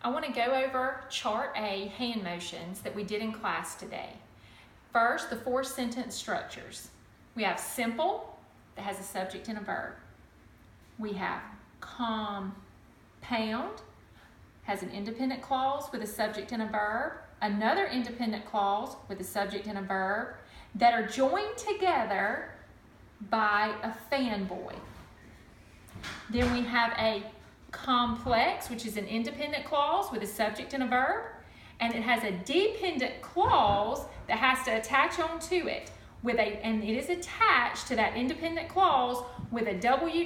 I want to go over Chart A hand motions that we did in class today. First, the 4 sentence structures. We have simple, that has a subject and a verb. We have compound, has an independent clause with a subject and a verb. Another independent clause with a subject and a verb that are joined together by a fanboy. Then we have a complex, which is an independent clause with a subject and a verb, and it has a dependent clause that has to attach onto it and it is attached to that independent clause with a www.asia.wub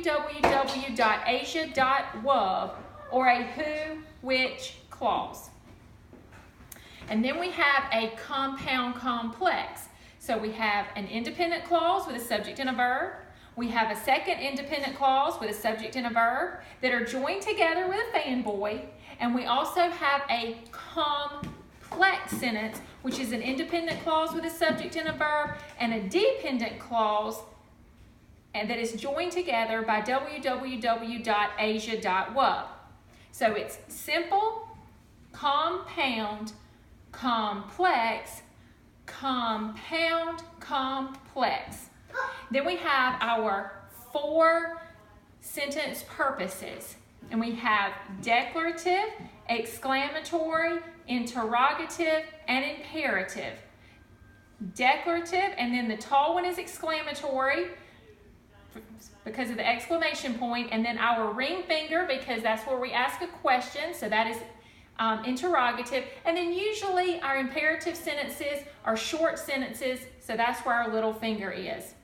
or a who, which clause. And then we have a compound complex. So we have an independent clause with a subject and a verb. We have a second independent clause with a subject and a verb that are joined together with a fanboy. And we also have a complex sentence, which is an independent clause with a subject and a verb, and a dependent clause that is joined together by www.asia.wub. So it's simple, compound, complex, compound, complex. Then we have our 4 sentence purposes. And we have declarative, exclamatory, interrogative, and imperative. Declarative, and then the tall one is exclamatory because of the exclamation point, and then our ring finger because that's where we ask a question, so that is interrogative. And then usually our imperative sentences are short sentences, so that's where our little finger is.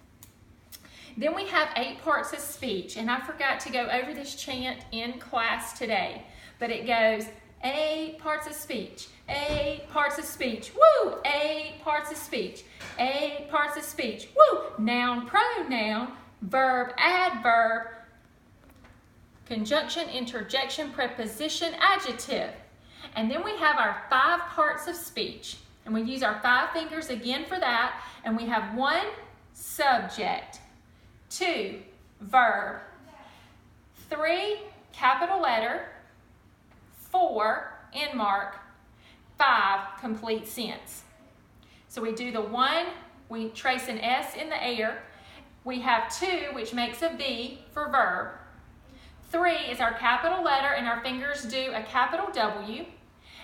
Then we have 8 parts of speech, and I forgot to go over this chant in class today, but it goes 8 parts of speech, 8 parts of speech, woo, 8 parts of speech, 8 parts of speech, woo, noun, pronoun, verb, adverb, conjunction, interjection, preposition, adjective. And then we have our 5 parts of speech, and we use our 5 fingers again for that, and we have 1 subject, 2 verb, 3 capital letter, 4 end mark, 5 complete sense. So we do the 1, we trace an S in the air. We have 2, which makes a V for verb. 3 is our capital letter, and our fingers do a capital W.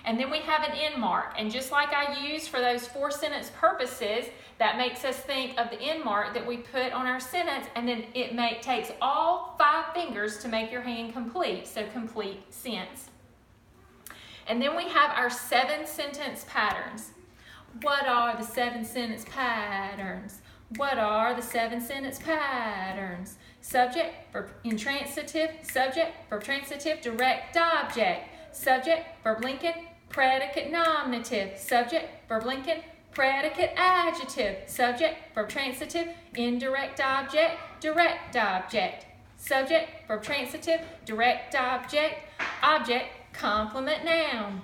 And then we have an end mark. And just like I used for those 4 sentence purposes, that makes us think of the end mark that we put on our sentence, and then it takes all 5 fingers to make your hand complete, so complete sense. And then we have our 7 sentence patterns. What are the 7 sentence patterns? What are the 7 sentence patterns? Subject, verb intransitive, subject, verb transitive, direct object, subject, verb linking, predicate nominative, subject, verb linking, predicate adjective, subject, verb transitive, indirect object, direct object, subject, verb transitive, direct object, object, complement noun,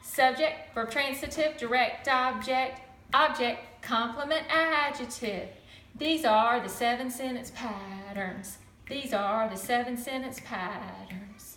subject, verb transitive, direct object, object, complement adjective. These are the 7 sentence patterns. These are the 7 sentence patterns.